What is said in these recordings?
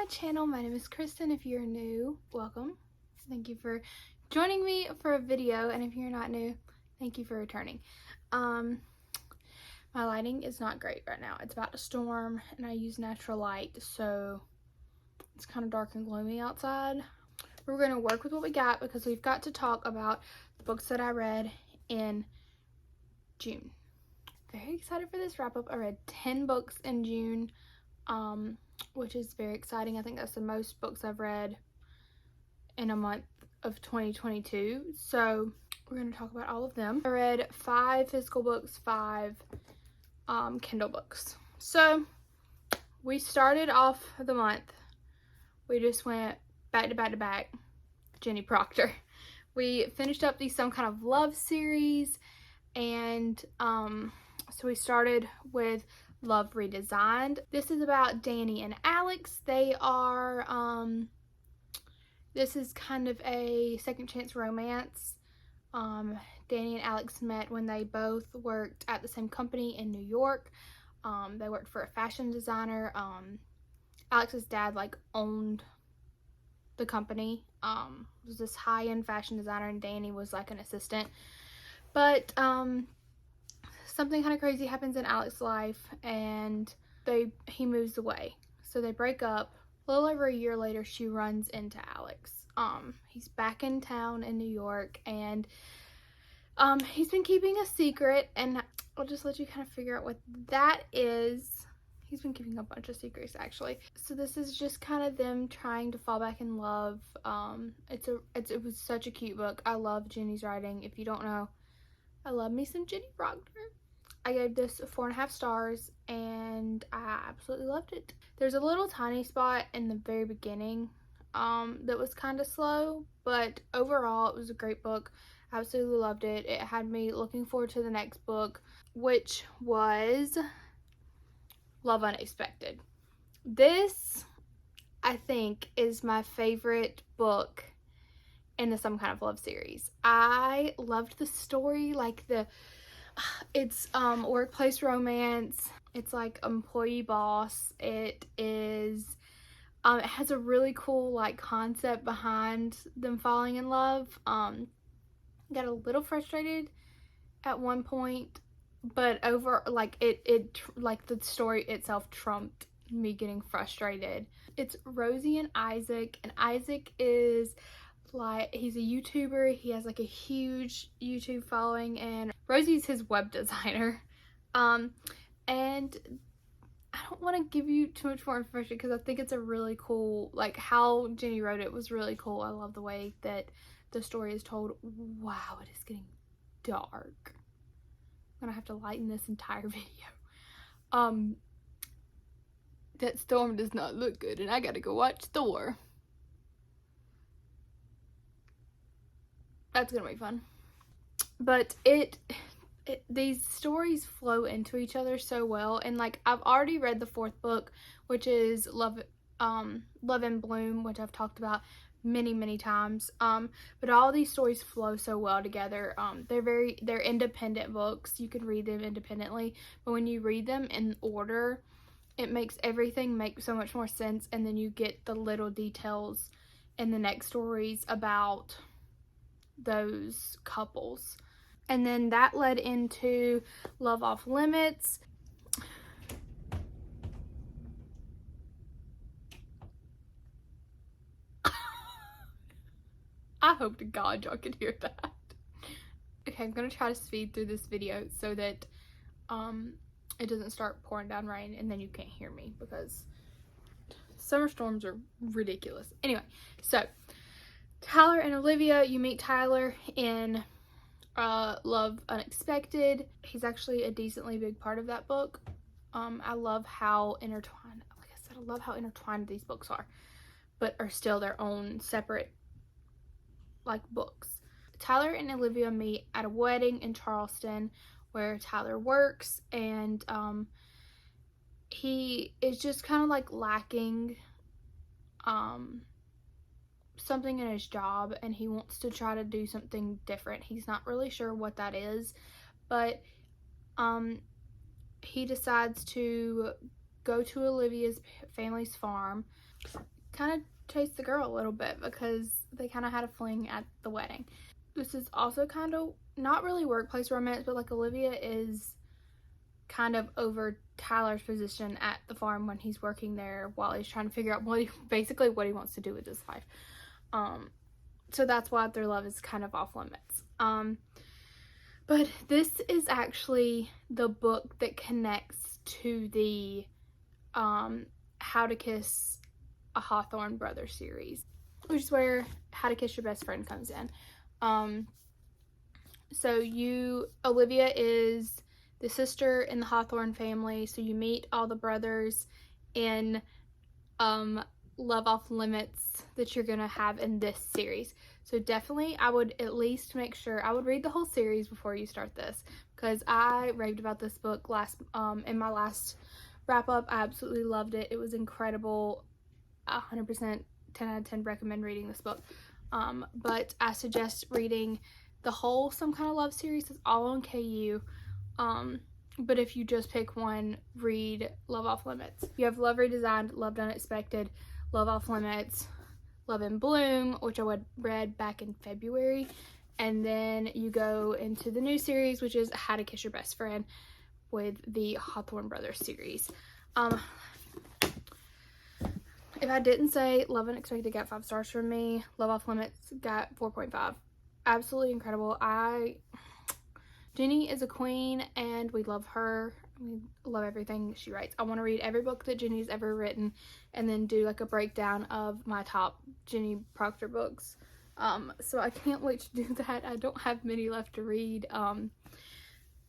channel. My name is Kristen. If you're new, welcome. Thank you for joining me for a video, and if you're not new, thank you for returning. My lighting is not great right now. It's about to storm and I use natural light, so it's kind of dark and gloomy outside. We're going to work with what we got because we've got to talk about the books that I read in June. Very excited for this wrap up. I read 10 books in June, which is very exciting. I think that's the most books I've read in a month of 2022. So we're going to talk about all of them. I read 5 physical books, 5 Kindle books. So we started off the month. We just went back to back to back. Jenny Proctor. We finished up the Some Kind of Love series, and so we started with Love Redesigned. This is about Danny and Alex. They are this is kind of a second chance romance. Danny and Alex met when they both worked at the same company in New York. They worked for a fashion designer. Alex's dad owned the company. Was this high-end fashion designer, and Danny was like an assistant. But something kind of crazy happens in Alex's life, and he moves away. So they break up. A little over a year later, she runs into Alex. He's back in town in New York, and he's been keeping a secret, and I'll just let you kind of figure out what that is. He's been keeping a bunch of secrets, actually. So this is just kind of them trying to fall back in love. It was such a cute book. I love Jenny's writing. If you don't know, I love me some Jenny Proctor. I gave this 4.5 stars, and I absolutely loved it. There's a little tiny spot in the very beginning that was kind of slow, but overall it was a great book. I absolutely loved it. It had me looking forward to the next book, which was Love Unexpected. This, I think, is my favorite book in the Some Kind of Love series. I loved the story, it's workplace romance. It's like employee boss. It has a really cool concept behind them falling in love. Got a little frustrated at one point, but the story itself trumped me getting frustrated. It's Rosie and Isaac, and Isaac is he's a YouTuber. He has a huge YouTube following, and Rosie's his web designer. And I don't want to give you too much more information because I think it's a really cool, how Jenny wrote it was really cool. I love the way that the story is told. Wow, it is getting dark. I'm gonna have to lighten this entire video. That storm does not look good, and I gotta go watch Thor. That's gonna be fun. But these stories flow into each other so well, and I've already read the 4th book, which is Love in Bloom, which I've talked about many times. But all these stories flow so well together. They're independent books. You can read them independently, but when you read them in order, it makes everything make so much more sense, and then you get the little details in the next stories about those couples. And then that led into Love Off Limits. I hope to God y'all can hear that. Okay, I'm gonna try to speed through this video so that it doesn't start pouring down rain and then you can't hear me, because summer storms are ridiculous. Anyway, so Tyler and Olivia, you meet Tyler in Love Unexpected. He's actually a decently big part of that book. I love how intertwined, like I said, I love how intertwined these books are, but are still their own separate books. Tyler and Olivia meet at a wedding in Charleston where Tyler works, and he is just kind of lacking something in his job, and he wants to try to do something different. He's not really sure what that is, but he decides to go to Olivia's family's farm kind of chased the girl a little bit because they kind of had a fling at the wedding. This is also kind of not really workplace romance, but like Olivia is kind of over Tyler's position at the farm when he's working there while he's trying to figure out basically what he wants to do with his life. So that's why their love is kind of off limits. But this is actually the book that connects to the How to Kiss a Hawthorne Brother series, which is where How to Kiss Your Best Friend comes in. So Olivia is the sister in the Hawthorne family, so you meet all the brothers in Love Off Limits that you're gonna have in this series. So definitely I would at least make sure I would read the whole series before you start this, because I raved about this book in my last wrap up. I absolutely loved it. It was incredible. 100% 10 out of 10 recommend reading this book. But I suggest reading the whole Some Kind of Love series. It's all on KU. But if you just pick one, read Love Off Limits. You have Love Redesigned, Loved Unexpected, Love Off Limits, Love in Bloom, which I read back in February. And then you go into the new series, which is How to Kiss Your Best Friend with the Hawthorne Brothers series. If I didn't say Love Unexpected got 5 stars from me, Love Off Limits got 4.5. Absolutely incredible. Jenny is a queen and we love her. We love everything she writes. I want to read every book that Jenny's ever written and then do like a breakdown of my top Jenny Proctor books. So I can't wait to do that. I don't have many left to read.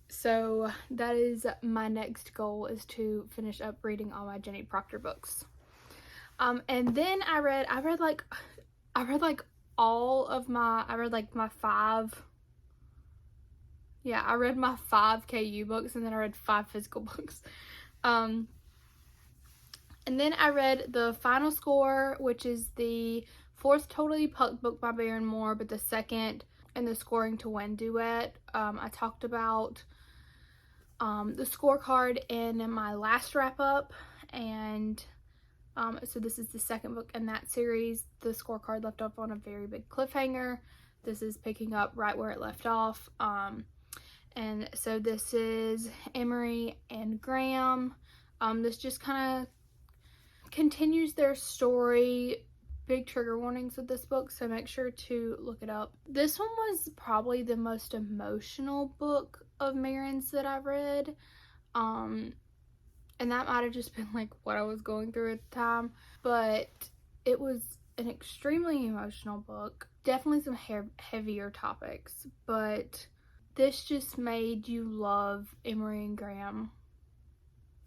So that is my next goal, is to finish up reading all my Jenny Proctor books. And then I read like my 5. Yeah, I read my 5 KU books, and then I read 5 physical books. And then I read The Final Score, which is the 4th Totally Puck book by Baron Moore, but the 2nd in the Scoring to Win duet. I talked about the scorecard in my last wrap up, and so this is the 2nd book in that series. The scorecard left off on a very big cliffhanger. This is picking up right where it left off. And so this is Emery and Graham. This just kind of continues their story. Big trigger warnings with this book, so make sure to look it up. This one was probably the most emotional book of Marin's that I read. And that might have just been like what I was going through at the time. But it was an extremely emotional book. Definitely some heavier topics, but this just made you love Emery and Graham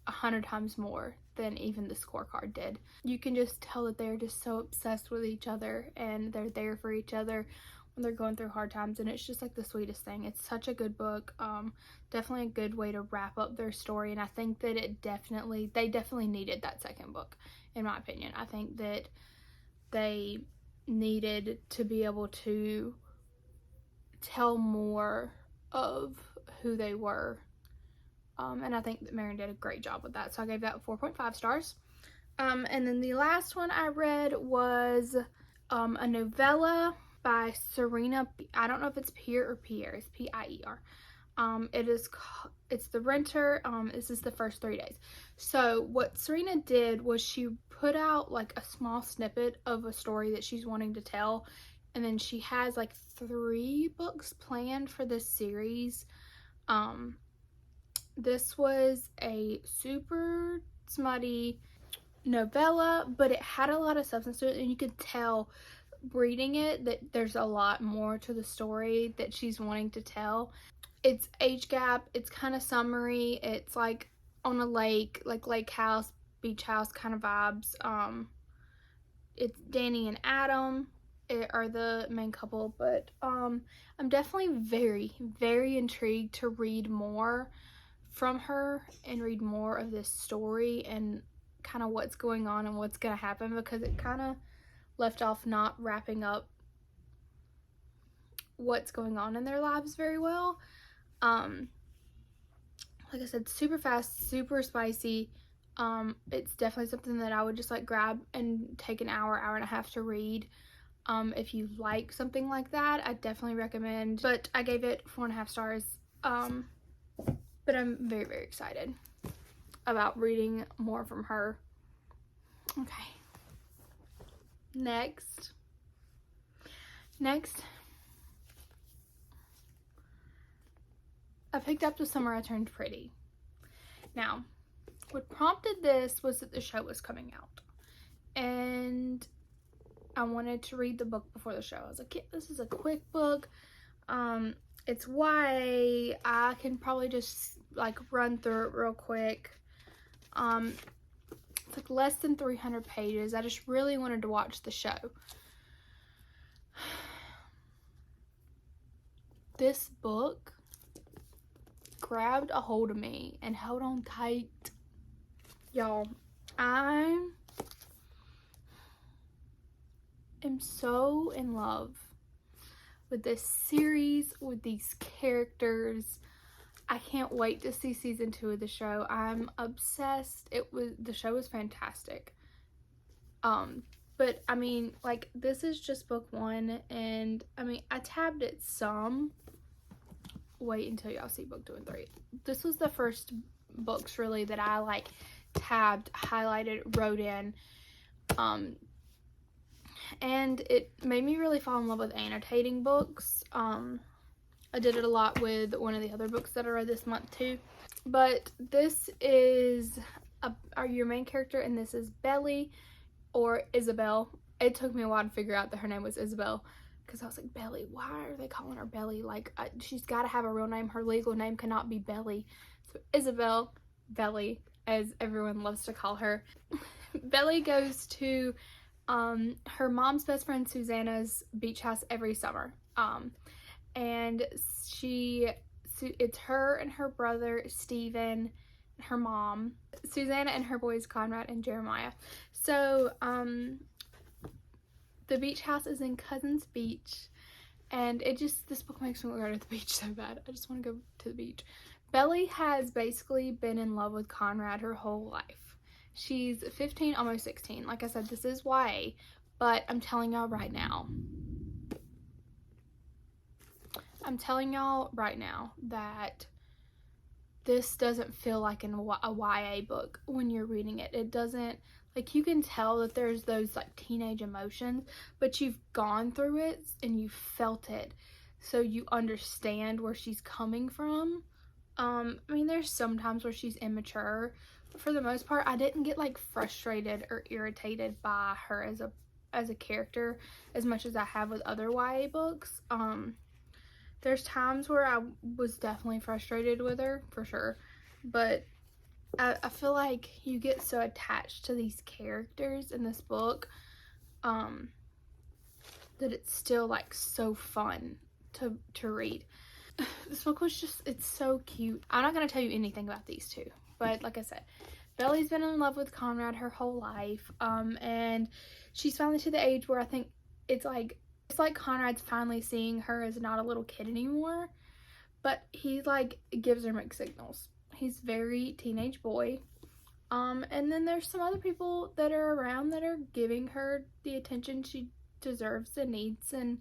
100 times more than even the scorecard did. You can just tell that they're just so obsessed with each other and they're there for each other when they're going through hard times, and it's just like the sweetest thing. It's such a good book. Definitely a good way to wrap up their story, and I think that they definitely needed that 2nd book, in my opinion. I think that they needed to be able to tell more of who they were, and I think that Marin did a great job with that, so I gave that 4.5 stars. And then the last one I read was a novella by Serena. I don't know if it's Pierre or Pierre. It's P-I-E-R. It's The Renter. This is the first 3 days. So what Serena did was she put out like a small snippet of a story that she's wanting to tell, and then she has like 3 books planned for this series. This was a super smutty novella, but it had a lot of substance to it, and you could tell reading it that there's a lot more to the story that she's wanting to tell. It's age gap, it's kind of summery, it's like on a lake, like lake house, beach house kind of vibes. It's Danny and Adam are the main couple, but I'm definitely very, very intrigued to read more from her and read more of this story and kind of what's going on and what's going to happen, because it kind of left off not wrapping up what's going on in their lives very well. Like I said, super fast, super spicy. It's definitely something that I would just like grab and take an hour and a half to read. If you like something like that, I definitely recommend. But I gave it 4.5 stars. But I'm very, very excited about reading more from her. Okay. Next, I picked up The Summer I Turned Pretty. Now, what prompted this was that the show was coming out, and I wanted to read the book before the show. I was like, this is a quick book. It's YA. I can probably just like run through it real quick. It's like less than 300 pages. I just really wanted to watch the show. This book grabbed a hold of me and held on tight. Y'all, I am so in love with this series, with these characters. I can't wait to see season 2 of the show. I'm obsessed. The show was fantastic. But I mean, like, this is just book 1, and I mean, I tabbed it some. Wait until y'all see book 2 and 3. This was the first books really that I like tabbed, highlighted, wrote in, and it made me really fall in love with annotating books. I did it a lot with one of the other books that I read this month too. But this is your main character, and this is Belly, or Isabel. It took me a while to figure out that her name was Isabel, because I was like, Belly, why are they calling her Belly? Like, she's got to have a real name. Her legal name cannot be Belly. So Isabel, Belly, as everyone loves to call her. Belly goes to her mom's best friend Susanna's beach house every summer. And it's her and her brother Steven, and her mom, Susanna, and her boys Conrad and Jeremiah. So the beach house is in Cousins Beach, and this book makes me want to go to the beach so bad. I just want to go to the beach. Belly has basically been in love with Conrad her whole life. She's 15, almost 16. Like I said, this is YA, but I'm telling y'all right now that this doesn't feel like a YA book when you're reading it. It doesn't, like, you can tell that there's those like teenage emotions, but you've gone through it and you felt it, so you understand where she's coming from. I mean, there's some times where she's immature, but for the most part, I didn't get like frustrated or irritated by her as a character as much as I have with other YA books. There's times where I was definitely frustrated with her, for sure, but I feel like you get so attached to these characters in this book that it's still like so fun to read. This book was just, it's so cute. I'm not going to tell you anything about these two, but like I said, Belly's been in love with Conrad her whole life, and she's finally to the age where I think it's like Conrad's finally seeing her as not a little kid anymore, but he like gives her mixed signals. He's very teenage boy, and then there's some other people that are around that are giving her the attention she deserves and needs, and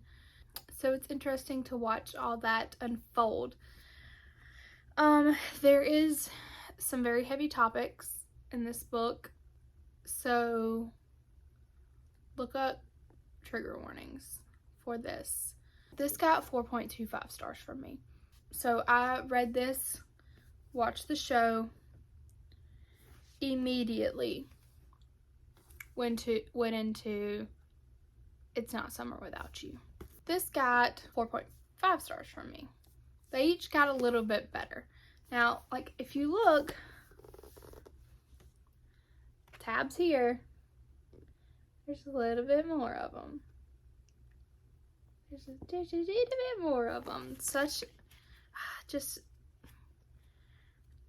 so it's interesting to watch all that unfold. There is some very heavy topics in this book, so look up trigger warnings for this. This got 4.25 stars from me. So I read this, watched the show, immediately went into It's Not Summer Without You. This got 4.5 stars from me. They each got a little bit better. Now, like, if you look, tabs here, there's a little bit more of them. There's a little bit more of them.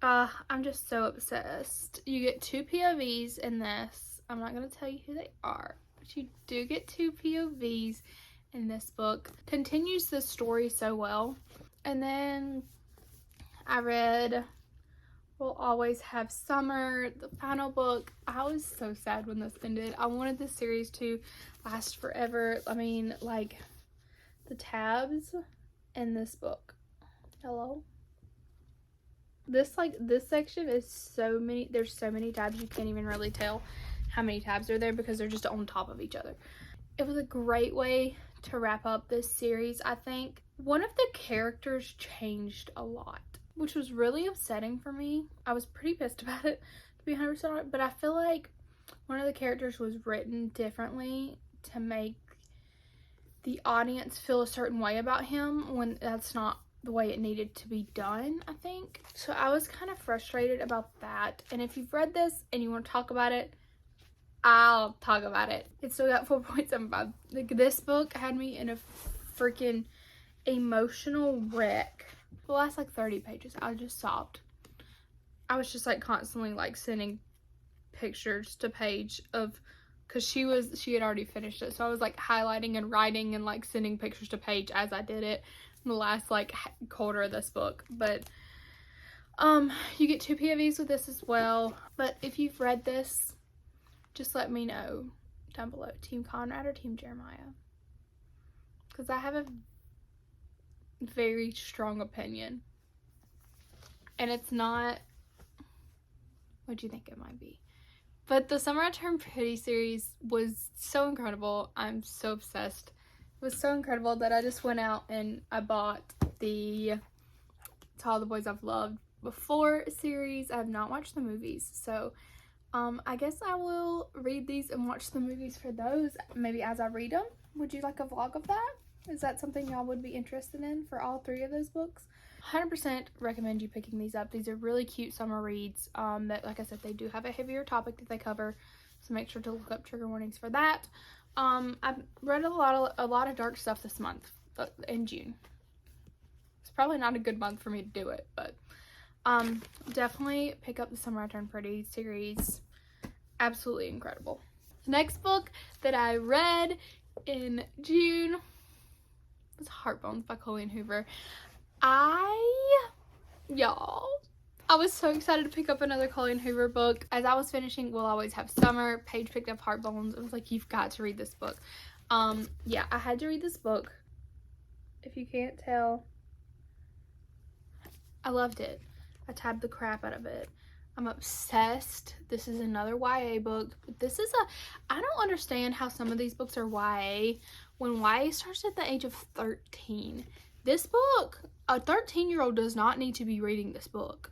I'm just so obsessed. You get 2 POVs in this. I'm not going to tell you who they are, but you do get 2 POVs in this book. Continues the story so well. And then I read We'll Always Have Summer, the final book. I was so sad when this ended. I wanted this series to last forever. I mean, like, the tabs in this book. Hello? This section is so many, there's so many tabs you can't even really tell how many tabs are there because they're just on top of each other. It was a great way to wrap up this series, I think. One of the characters changed a lot, which was really upsetting for me. I was pretty pissed about it, to be 100% honest, but I feel like one of the characters was written differently to make the audience feel a certain way about him when that's not the way it needed to be done, I think. So I was kind of frustrated about that. And if you've read this and you want to talk about it, I'll talk about it. It still got 4.75. Like, this book had me in a freaking emotional wreck. The last like 30 pages, I just sobbed. I was just like constantly like sending pictures to Paige of, because she had already finished it, so I was like highlighting and writing and like sending pictures to Paige as I did it in the last like quarter of this book. But you get 2 POVs with this as well. But if you've read this, just let me know down below, Team Conrad or Team Jeremiah, because I have a very strong opinion, and it's not what do you think it might be. But the Summer I Turned Pretty series was so incredible. I'm so obsessed. It was so incredible that I just went out and I bought the To All the Boys I've Loved Before series. I have not watched the movies, so I guess I will read these and watch the movies for those, maybe as I read them. Would you like a vlog of that? Is that something y'all would be interested in for all 3 of those books? 100% recommend you picking these up. These are really cute summer reads that, like I said, they do have a heavier topic that they cover, so make sure to look up trigger warnings for that. I've read a lot of dark stuff this month, in June. It's probably not a good month for me to do it, but definitely pick up the Summer I Turned Pretty series. Absolutely incredible. The next book that I read in June was Heartbones by Colleen Hoover. Y'all, I was so excited to pick up another Colleen Hoover book. As I was finishing We'll Always Have Summer, Paige picked up Heartbones. I was like, you've got to read this book. Yeah, I had to read this book. If you can't tell, I loved it. I tabbed the crap out of it. I'm obsessed. This is another YA book. But this is I don't understand how some of these books are YA when YA starts at the age of 13. This book, a 13-year-old does not need to be reading this book.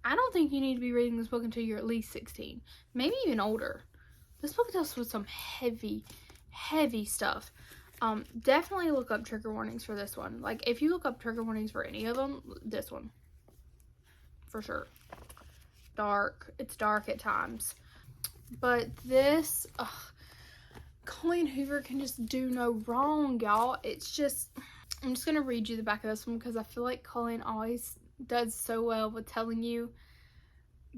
I don't think you need to be reading this book until you're at least 16. Maybe even older. This book deals with some heavy, heavy stuff. Definitely look up trigger warnings for this one. Like, if you look up trigger warnings for any of them, this one. For sure. Dark. It's dark at times. But this, Colleen Hoover can just do no wrong, y'all. It's just, I'm just going to read you the back of this one because I feel like Colleen always does so well with telling you,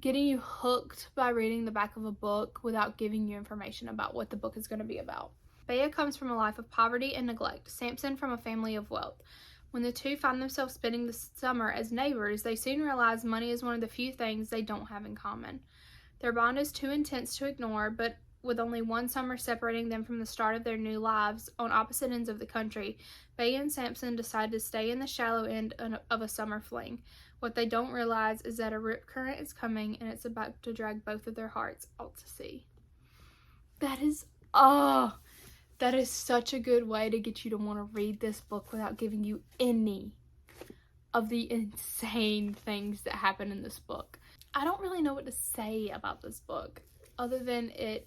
getting you hooked by reading the back of a book without giving you information about what the book is going to be about. Bea comes from a life of poverty and neglect. Samson from a family of wealth. When the two find themselves spending the summer as neighbors, they soon realize money is one of the few things they don't have in common. Their bond is too intense to ignore, but with only one summer separating them from the start of their new lives on opposite ends of the country, Bea and Samson decide to stay in the shallow end of a summer fling. What they don't realize is that a rip current is coming and it's about to drag both of their hearts out to sea. That is such a good way to get you to want to read this book without giving you any of the insane things that happen in this book. I don't really know what to say about this book other than it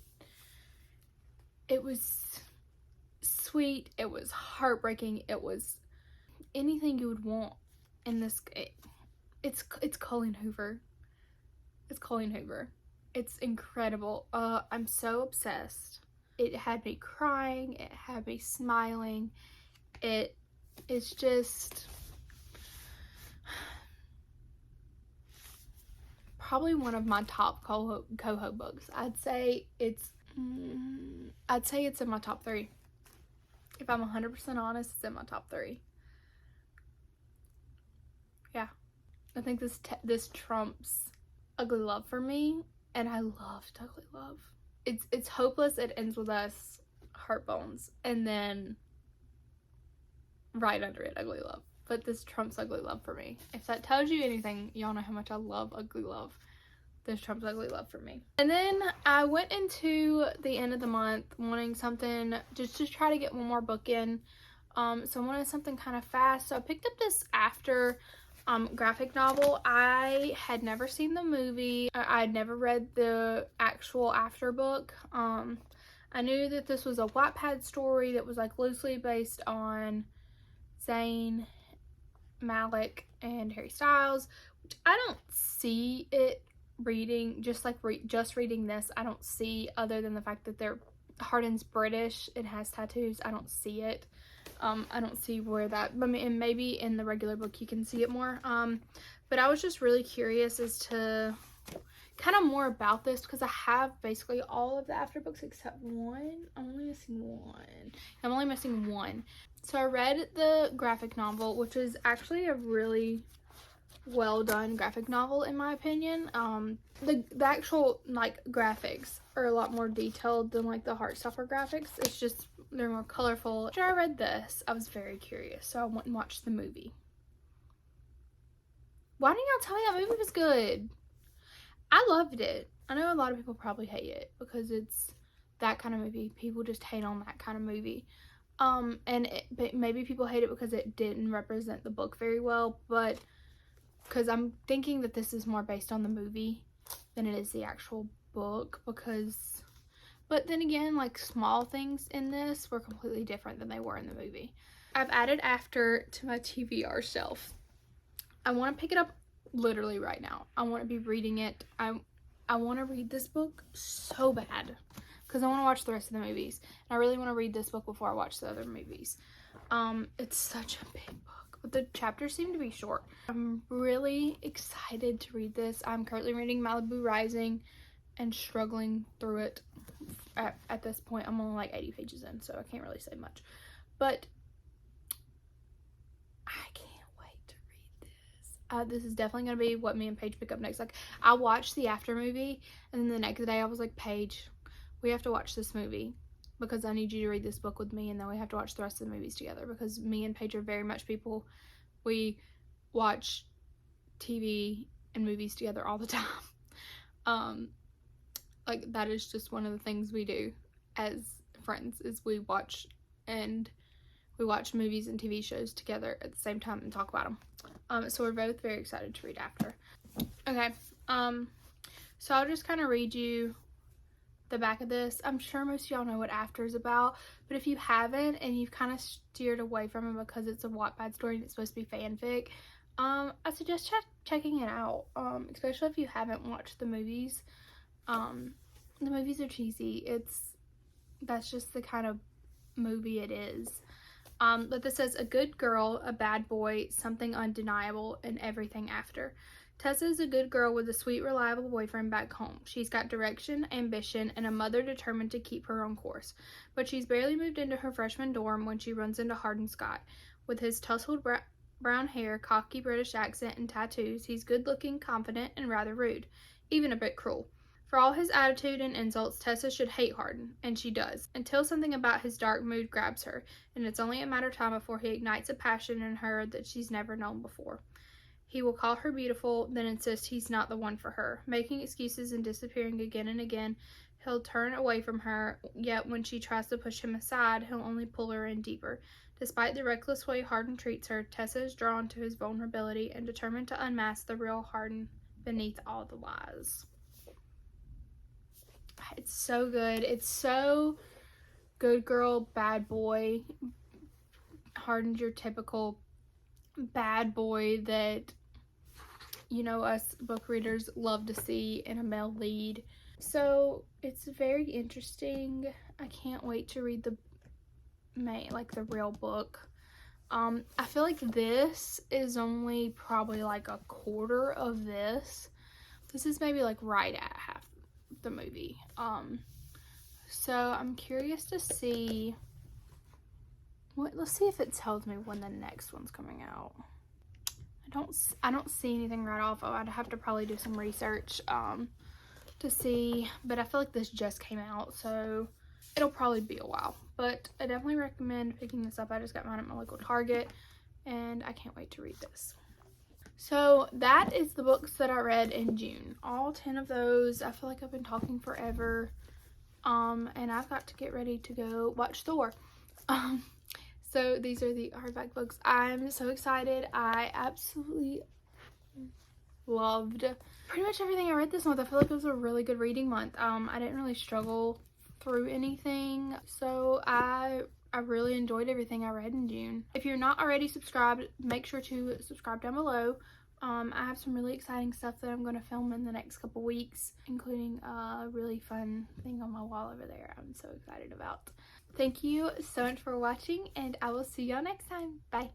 was sweet, it was heartbreaking, it was anything you would want in this. It's Colleen Hoover. It's Colleen Hoover. It's incredible. I'm so obsessed. It had me crying, it had me smiling. It is just probably one of my top coho books. I'd say it's in my top 3. If I'm 100% honest, it's in my top 3. Yeah, I think this trumps ugly love for me, and I loved ugly love. It's hopeless, it ends with us, heart bones, and then right under it, ugly love. But this trumps ugly love for me. If that tells you anything, y'all know how much I love ugly love. This trumps ugly love for me. And then I went into the end of the month wanting something just to try to get one more book in. So I wanted something kind of fast. So I picked up this After graphic novel. I had never seen the movie. I had never read the actual After book. I knew that this was a Wattpad story that was like loosely based on Zayn Malik and Harry Styles, which I don't see it reading, just like just reading this, I don't see, other than the fact that Hardin's British, it has tattoos, I don't see it. I don't see where that, I mean, and maybe in the regular book you can see it more. But I was just really curious as to kind of more about this, because I have basically all of the After books except one. I'm only missing one. So I read the graphic novel, which is actually a really well done graphic novel in my opinion. The actual like graphics are a lot more detailed than like the Heartstopper graphics. It's just they're more colorful. After I read this, I was very curious, so I went and watched the movie. Why didn't y'all tell me that movie was good? I loved it. I know a lot of people probably hate it because it's that kind of movie. People just hate on that kind of movie. But maybe people hate it because it didn't represent the book very well, but because I'm thinking that this is more based on the movie than it is the actual book, but then again, like, small things in this were completely different than they were in the movie. I've added After to my TBR shelf. I want to pick it up literally right now. I want to be reading it. I want to read this book so bad because I want to watch the rest of the movies. And I really want to read this book before I watch the other movies. It's such a big book, but the chapters seem to be short. I'm really excited to read this. I'm currently reading Malibu Rising and struggling through it. At this point, I'm only like 80 pages in, so I can't really say much. But I can't wait to read this. This is definitely going to be what me and Paige pick up next. Like, I watched the After movie, and then the next day I was like, Paige, we have to watch this movie because I need you to read this book with me, and then we have to watch the rest of the movies together, because me and Paige are very much people, we watch TV and movies together all the time. Like, that is just one of the things we do as friends, is we watch movies and TV shows together at the same time and talk about them. So we're both very excited to read After. Okay, so I'll just kind of read you the back of this. I'm sure most of y'all know what After is about, but if you haven't and you've kind of steered away from it because it's a Wattpad story and it's supposed to be fanfic, I suggest checking it out, especially if you haven't watched the movies. The movies are cheesy. That's just the kind of movie it is. But this says, a good girl, a bad boy, something undeniable, and everything after. Tessa is a good girl with a sweet, reliable boyfriend back home. She's got direction, ambition, and a mother determined to keep her on course. But she's barely moved into her freshman dorm when she runs into Hardin Scott. With his tousled brown hair, cocky British accent, and tattoos, he's good-looking, confident, and rather rude, even a bit cruel. For all his attitude and insults, Tessa should hate Hardin, and she does, until something about his dark mood grabs her, and it's only a matter of time before he ignites a passion in her that she's never known before. He will call her beautiful, then insist he's not the one for her. Making excuses and disappearing again and again, he'll turn away from her, yet when she tries to push him aside, he'll only pull her in deeper. Despite the reckless way Hardin treats her, Tessa is drawn to his vulnerability and determined to unmask the real Hardin beneath all the lies. It's so good. It's so good girl, bad boy. Hardin's your typical bad boy that, you know, us book readers love to see in a male lead. So it's very interesting. I can't wait to read the real book. I feel like this is only probably like a quarter of this. This is maybe like right at half the movie. So I'm curious to see let's see if it tells me when the next one's coming out. I I don't see anything right off. I'd have to probably do some research to see, but I feel like this just came out, so it'll probably be a while. But I definitely recommend picking this up. I just got mine at my local Target, and I can't wait to read this. So that is the books that I read in June. All 10 of those. I feel like I've been talking forever. And I've got to get ready to go watch Thor. So these are the hardback books. I'm so excited. I absolutely loved pretty much everything I read this month. I feel like it was a really good reading month. I didn't really struggle through anything. So I really enjoyed everything I read in June. If you're not already subscribed, make sure to subscribe down below. I have some really exciting stuff that I'm going to film in the next couple weeks, including a really fun thing on my wall over there I'm so excited about. Thank you so much for watching, and I will see y'all next time. Bye.